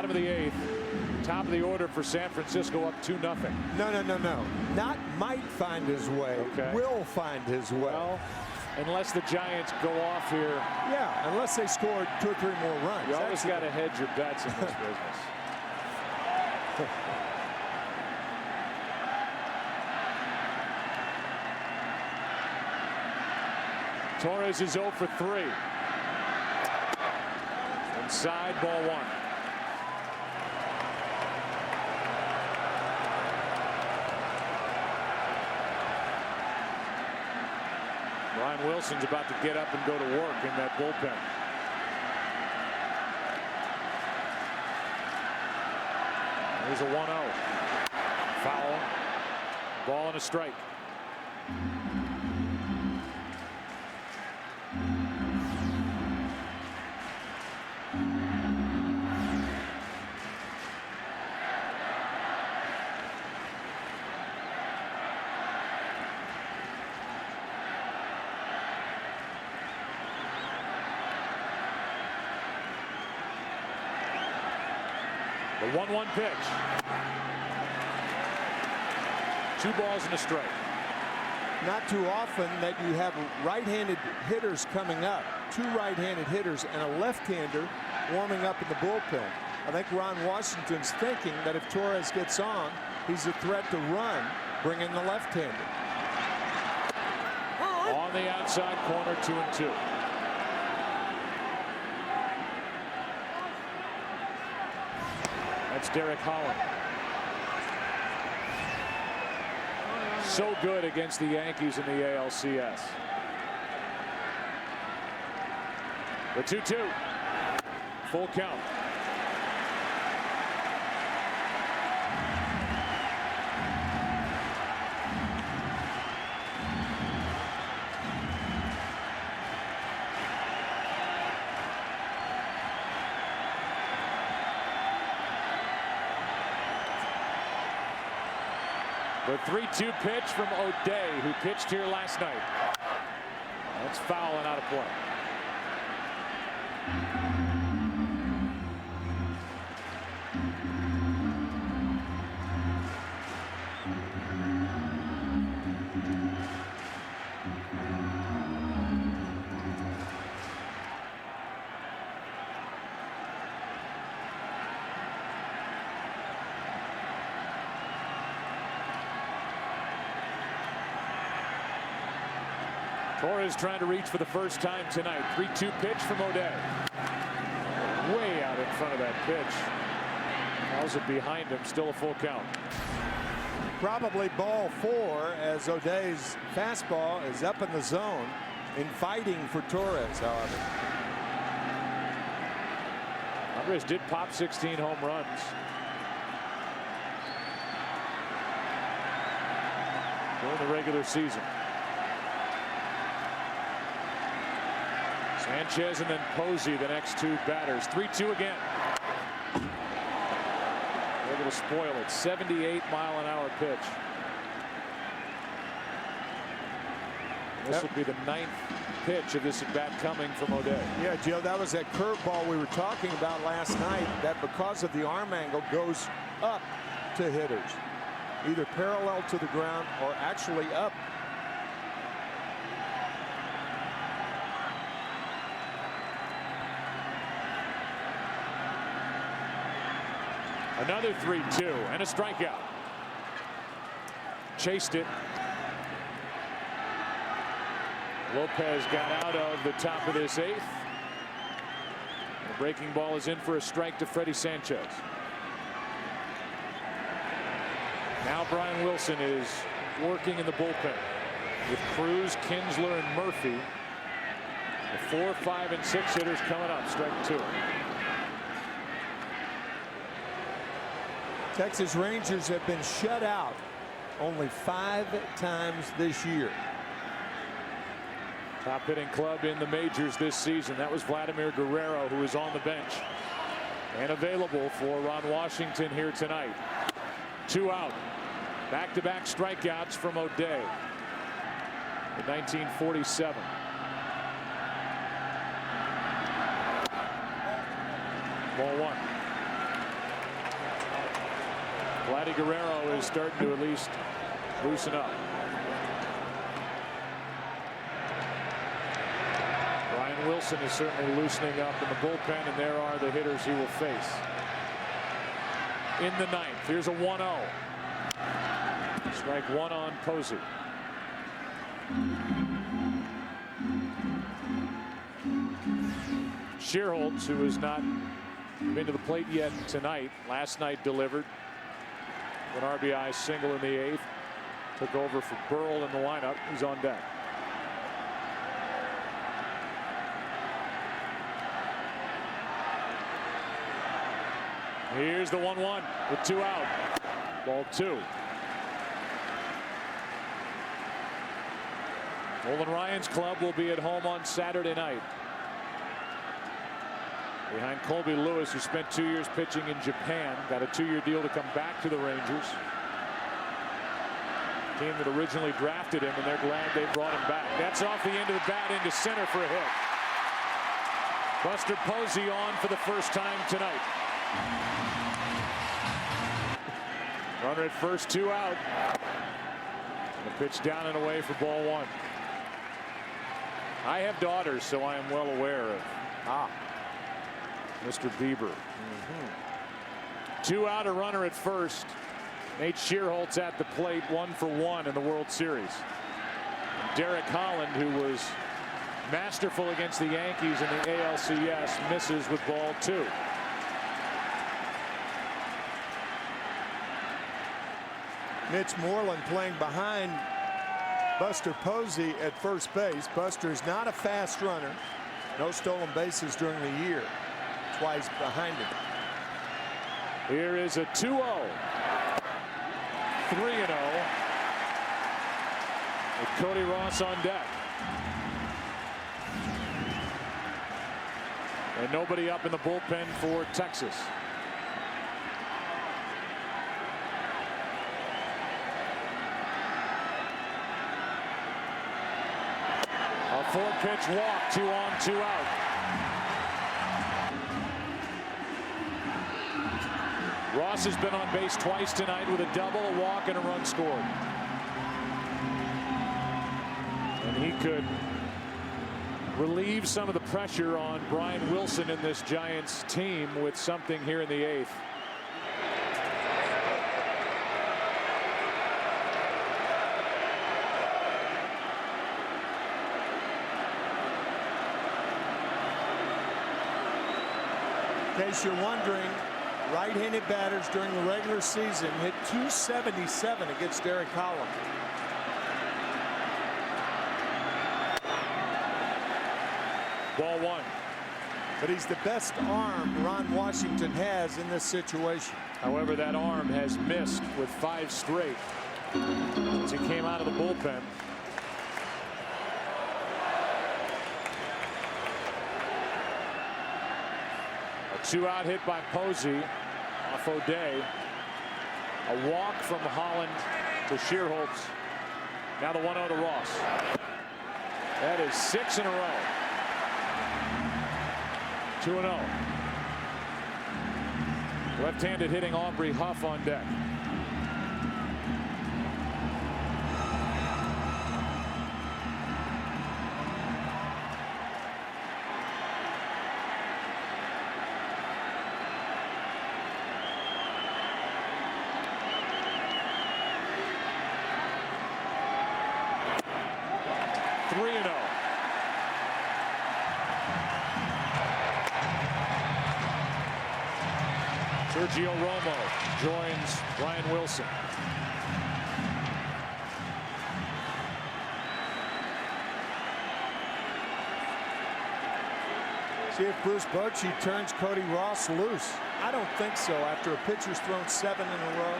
Bottom of the 8th. Top of the order for San Francisco, up 2-0. No. Not might find his way. Okay. Will find his way. Well, unless the Giants go off here. Yeah, unless they scored 2 or 3 more runs. You always got to hedge your bets in this business. Torres is 0 for 3. Inside, ball 1. Brian Wilson's about to get up and go to work in that bullpen. Here's a 1-0. Foul. Ball and a strike. The 1-1 pitch. 2 balls and a strike. Not too often that you have right-handed hitters coming up. 2 right-handed hitters and a left-hander warming up in the bullpen. I think Ron Washington's thinking that if Torres gets on, he's a threat to run, bring in the left-hander. On the outside corner, 2-2. That's Derek Holland. So good against the Yankees in the ALCS. The 2-2. Full count. The 3-2 pitch from O'Day, who pitched here last night. That's foul and out of play. Torres trying to reach for the first time tonight. 3-2 pitch from O'Day. Way out in front of that pitch. Fouls it behind him. Still a full count. Probably ball 4 as O'Day's fastball is up in the zone, inviting for Torres, however. Andres did pop 16 home runs. During the regular season. Sanchez and then Posey, the next 2 batters. 3-2 again. Able to spoil it. 78-mile-an-hour pitch. This would be the 9th pitch of this at bat coming from O'Day. Yeah, Joe, that was that curveball we were talking about last night that because of the arm angle goes up to hitters, either parallel to the ground or actually up. Another 3-2 and a strikeout. Chased it. Lopez got out of the top of this 8th. The breaking ball is in for a strike to Freddie Sanchez. Now Brian Wilson is working in the bullpen with Cruz, Kinsler, and Murphy. The 4, 5, and 6 hitters coming up. Strike 2. Texas Rangers have been shut out only 5 times this year. Top hitting club in the majors this season. That was Vladimir Guerrero, who is on the bench and available for Ron Washington here tonight. 2 out. Back-to-back strikeouts from O'Day in 1947. Ball 1. Vladdy Guerrero is starting to at least loosen up. Brian Wilson is certainly loosening up in the bullpen, and there are the hitters he will face. In the ninth, here's a 1-0. Strike one on Posey. Shearholtz, who has not been to the plate yet tonight, last night delivered an RBI single in the eighth. Took over for Burrell in the lineup. He's on deck. Here's the 1-1 with 2 out. Ball 2. Nolan Ryan's club will be at home on Saturday night. Behind Colby Lewis, who spent 2 years pitching in Japan. Got a 2-year deal to come back to the Rangers. Team that originally drafted him, and they're glad they brought him back. That's off the end of the bat into center for a hit. Buster Posey on for the first time tonight. Runner at first, 2 out. And a pitch down and away for ball 1. I have daughters, so I am well aware of Mr. Bieber. 2 out, a runner at first. Nate Shearholtz at the plate, 1 for 1 in the World Series. And Derek Holland, who was masterful against the Yankees in the ALCS, misses with ball 2. Mitch Moreland playing behind Buster Posey at first base. Buster is not a fast runner. No stolen bases during the year. That's why he's behind him. Here is a 2-0. 3-0. With Cody Ross on deck. And nobody up in the bullpen for Texas. A 4-pitch walk, 2 on, 2 out. Ross has been on base twice tonight with a double, a walk, and a run scored. And he could relieve some of the pressure on Brian Wilson in this Giants team with something here in the 8th. In case you're wondering, right-handed batters during the regular season hit .277 against Derek Holland. Ball 1. But he's the best arm Ron Washington has in this situation. However, that arm has missed with 5 straight since he came out of the bullpen. A 2-out hit by Posey off O'Day. A walk from Holland to Shearholtz. Now the 1-0 to Ross. That is 6 in a row. 2-0. Left-handed hitting Aubrey Huff on deck. Sergio Romo joins Brian Wilson. See if Bruce Bochy turns Cody Ross loose. I don't think so. After a pitcher's thrown 7 in a row,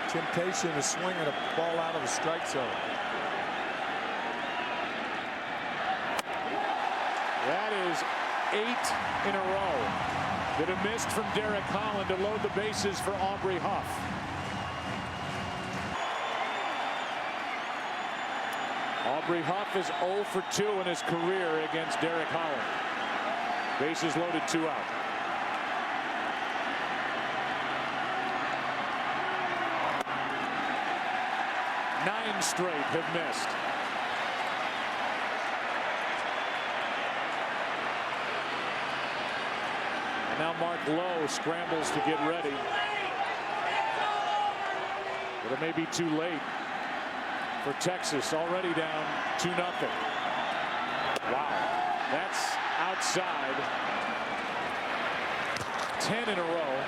temptation to swing at a ball out of the strike zone. That is 8 in a row that have missed from Derek Holland to load the bases for Aubrey Huff. Aubrey Huff is 0 for 2 in his career against Derek Holland. Bases loaded, 2 out. 9 straight have missed. And now Mark Lowe scrambles to get ready. But it may be too late for Texas, already down 2-0. Wow, that's outside. 10 in a row.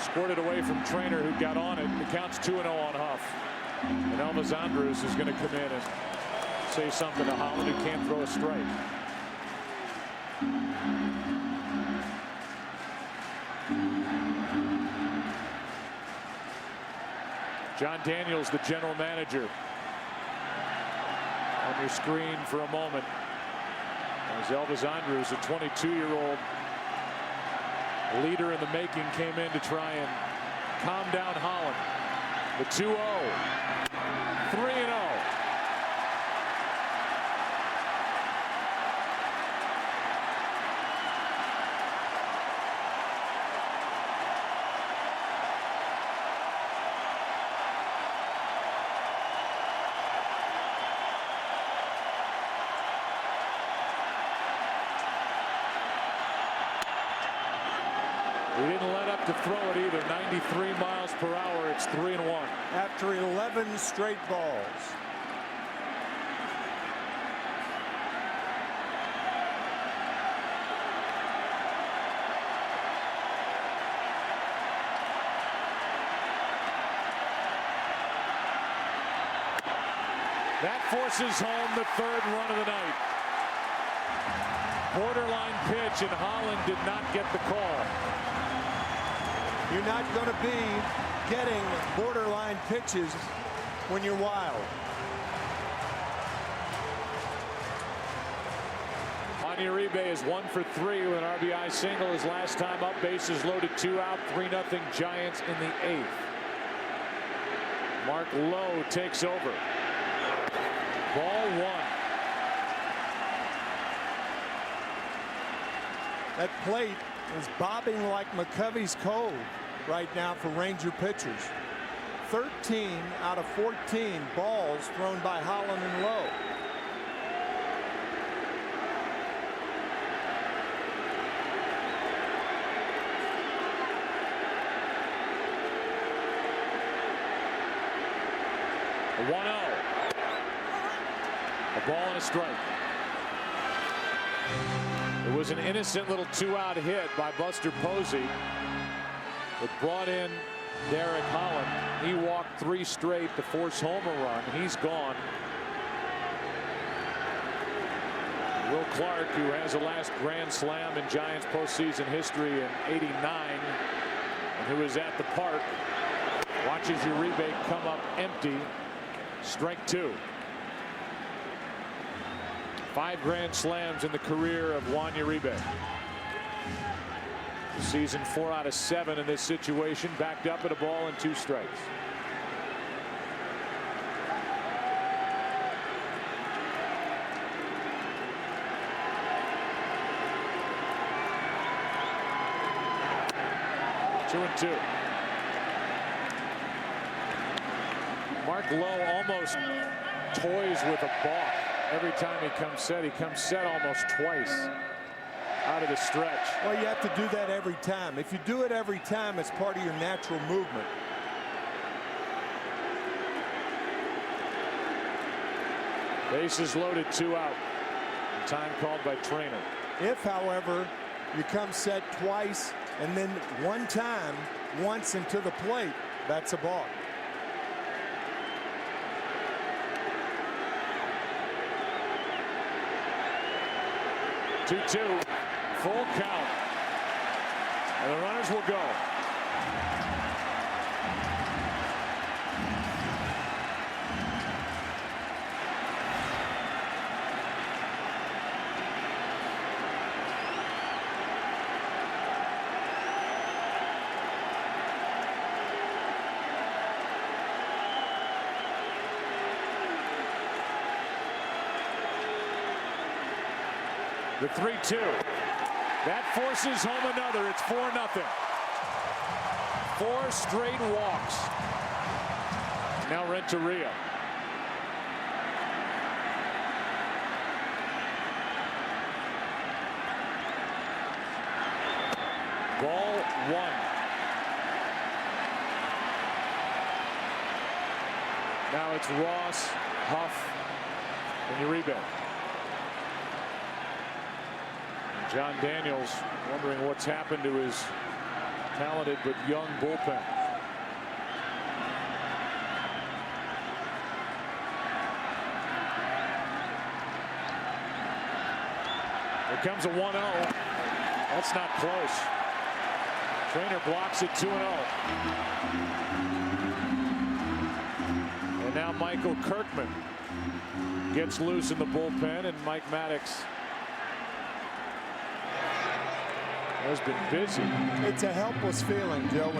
Squirted away from Trainer, who got on it. It counts 2-0 on Huff. And Elvis Andrews is going to come in and say something to Holland, who can't throw a strike. John Daniels, the general manager, on your screen for a moment, as Elvis Andrews, a 22-year-old leader in the making, came in to try and calm down Holland. The 2-0, 3-0. He didn't let up to throw it either. 93 miles per hour. It's 3-1. After 11 straight balls. That forces home the 3rd run of the night. Borderline pitch, and Holland did not get the call. You're not going to be getting borderline pitches when you're Wild. Juan Uribe is 1 for 3 with an RBI single. His last time up, bases loaded, 2 out, 3-0 Giants in the 8th. Mark Lowe takes over. Ball 1. That plate is bobbing like McCovey's Cove right now for Ranger pitchers. 13 out of 14 balls thrown by Holland and Lowe. A 1-0. A ball and a strike. It was an innocent little 2-out hit by Buster Posey. It brought in Derek Holland. He walked 3 straight to force home a run. He's gone. Will Clark, who has the last grand slam in Giants postseason history in '89, and who is at the park, watches Uribe come up empty. Strike 2. 5 grand slams in the career of Juan Uribe. The season 4 out of 7 in this situation, backed up at a ball and 2 strikes. Two and 2. Mark Lowe almost toys with a balk every time he comes set. He comes set almost twice out of the stretch. Well, you have to do that every time. If you do it every time, it's part of your natural movement. Bases loaded, 2 out. Time called by Trainer. If, however, you come set twice and then one time once into the plate, that's a balk. 2-2, full count, and the runners will go. The 3-2. That forces home another. It's 4-0. 4 straight walks. Now Renteria. Ball one. Now it's Ross, Huff, and Uribe. John Daniels wondering what's happened to his talented but young bullpen. Here comes a 1-0. That's not close. Trainer blocks it 2-0. And now Michael Kirkman gets loose in the bullpen, and Mike Maddox has been busy. It's a helpless feeling, Joe.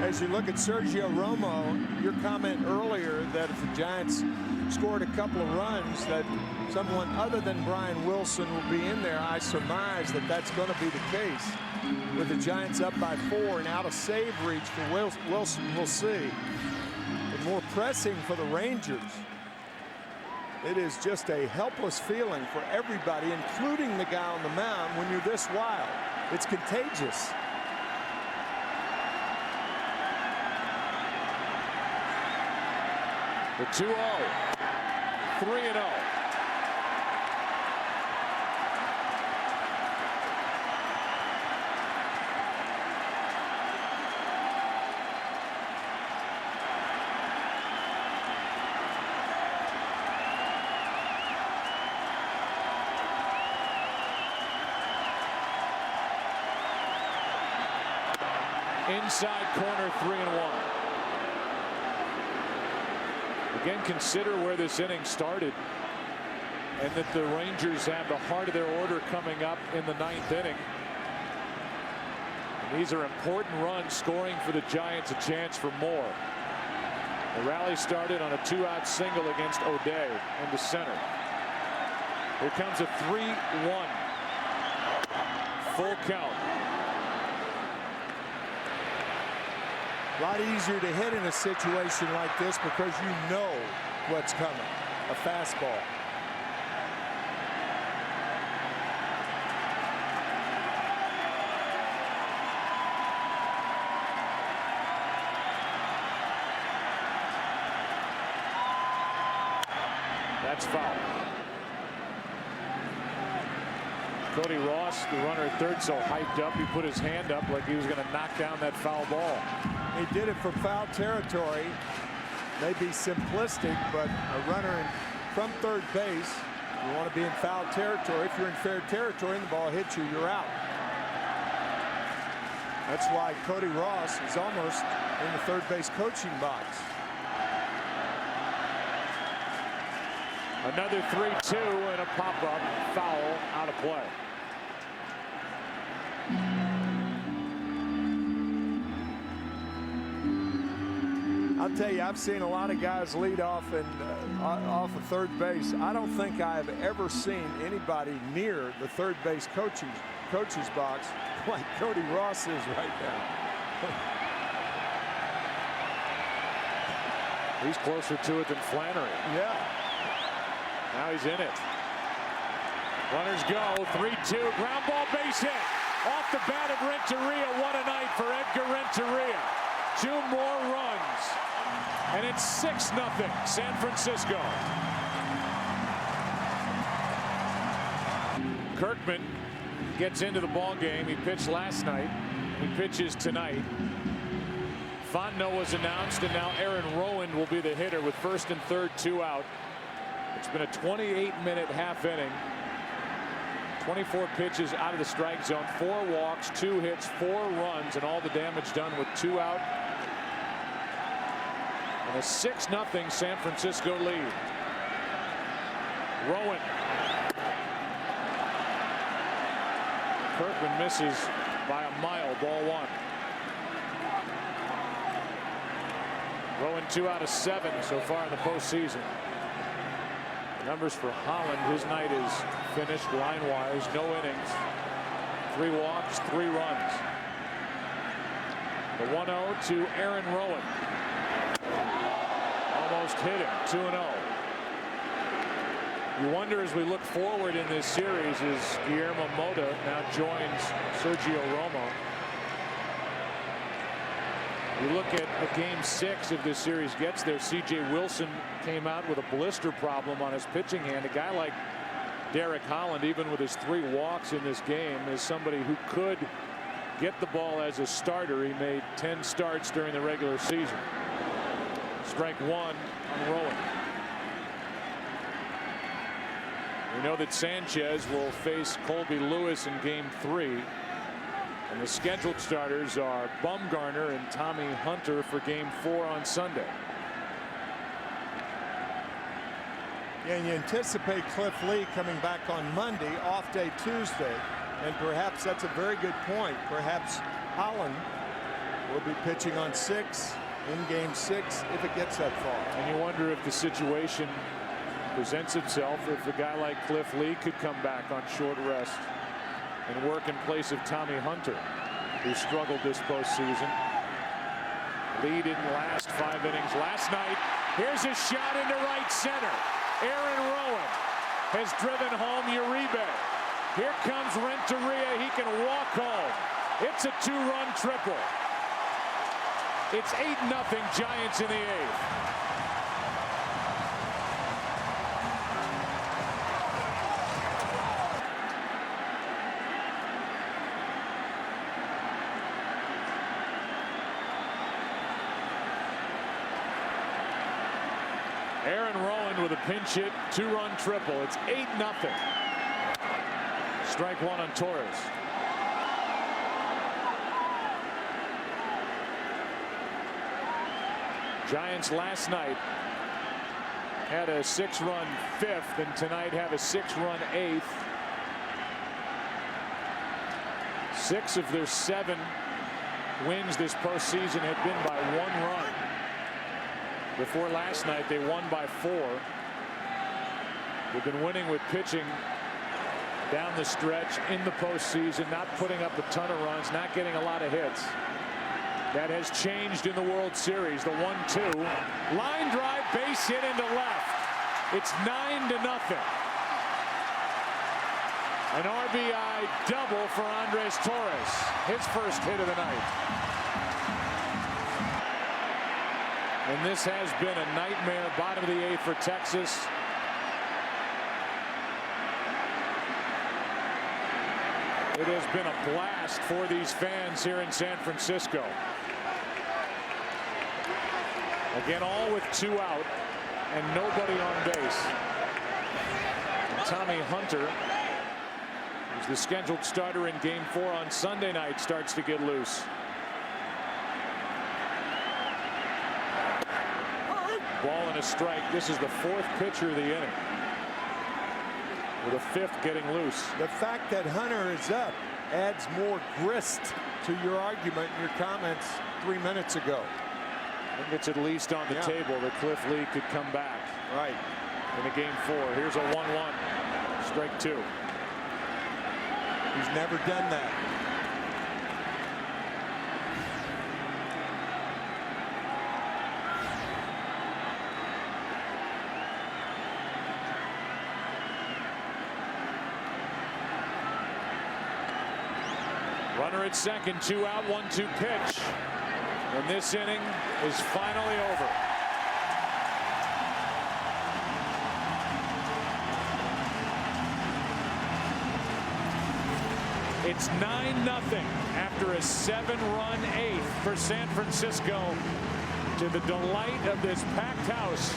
As you look at Sergio Romo, your comment earlier that if the Giants scored a couple of runs, that someone other than Brian Wilson will be in there. I surmise that that's going to be the case. With the Giants up by 4 and out of save reach for Wilson, we'll see. But more pressing for the Rangers. It is just a helpless feeling for everybody, including the guy on the mound, when you're this wild. It's contagious. The 2-0. 3-0. Inside corner, 3-1. Again, consider where this inning started, and that the Rangers have the heart of their order coming up in the 9th inning. And these are important runs, scoring for the Giants a chance for more. The rally started on a 2-out single against O'Day into center. Here comes a 3-1. Full count. A lot easier to hit in a situation like this because you know what's coming. A fastball. That's foul. Cody Ross, the runner at third, so hyped up, he put his hand up like he was going to knock down that foul ball. He did it from foul territory. Maybe simplistic, but a runner from third base, you want to be in foul territory. If you're in fair territory and the ball hits you, you're out. That's why Cody Ross is almost in the third base coaching box. Another 3-2 and a pop-up foul out of play. I'll tell you, I've seen a lot of guys lead off and off of third base. I don't think I've ever seen anybody near the third base coach's box like Cody Ross is right now. He's closer to it than Flannery. Yeah. Now he's in it. Runners go. 3-2. Ground ball, base hit. Off the bat of Renteria. What a night for Edgar Renteria. 2 more runs. And it's 6-0 San Francisco. Kirkman gets into the ball game. He pitched last night. He pitches tonight. Fontenot was announced, and now Aaron Rowan will be the hitter with first and third, 2 out. It's been a 28-minute half inning. 24 pitches out of the strike zone, 4 walks, 2 hits, 4 runs, and all the damage done with 2 out. And a 6-0 San Francisco lead. Rowan. Kirkman misses by a mile, ball 1. Rowan 2 out of 7 so far in the postseason. Numbers for Holland, his night is finished line-wise, no innings, 3 walks, 3 runs. The 1-0 to Aaron Rowan. first hitting. 2-0. You wonder as we look forward in this series as Guillermo Mota now joins Sergio Romo. You look at a game 6 if this series gets there. C.J. Wilson came out with a blister problem on his pitching hand. A guy like Derek Holland, even with his 3 walks in this game, is somebody who could get the ball as a starter. He made 10 starts during the regular season. Strike 1 on Rowan. We know that Sanchez will face Colby Lewis in game 3. And the scheduled starters are Bumgarner and Tommy Hunter for game 4 on Sunday. Yeah, and you anticipate Cliff Lee coming back on Monday, off day Tuesday. And perhaps that's a very good point. Perhaps Holland will be pitching on 6 in game 6 if it gets that far. And you wonder if the situation presents itself if a guy like Cliff Lee could come back on short rest and work in place of Tommy Hunter, who struggled this postseason. Lee didn't last 5 innings last night. Here's a shot into right center. Aaron Rowan has driven home Uribe. Here comes Renteria. He can walk home. It's a 2-run triple. It's 8-0 Giants in the 8th. Aaron Rowan with a pinch hit, 2-run triple. It's 8-0. Strike 1 on Torres. Giants last night had a 6-run 5th, and tonight have a 6-run 8th. 6 of their 7 wins this postseason have been by 1 run. Before last night, they won by 4. They've been winning with pitching down the stretch in the postseason, not putting up a ton of runs, not getting a lot of hits. That has changed in the World Series. The 1-2 line drive, base hit into left. It's 9-0. An RBI double for Andres Torres, his first hit of the night. And this has been a nightmare bottom of the 8th for Texas. It has been a blast for these fans here in San Francisco. Again, all with 2 out and nobody on base. And Tommy Hunter, who's the scheduled starter in game 4 on Sunday night, starts to get loose. Ball and a strike. This is the 4th pitcher of the inning, with a 5th getting loose. The fact that Hunter is up adds more grist to your argument in your comments 3 minutes ago. I think it's at least on the table that Cliff Lee could come back. Right. In a game 4. Here's a 1-1. Strike 2. He's never done that. Runner at second, 2 out, 1-2 pitch. And this inning is finally over. It's 9-0 after a 7-run 8th for San Francisco, to the delight of this packed house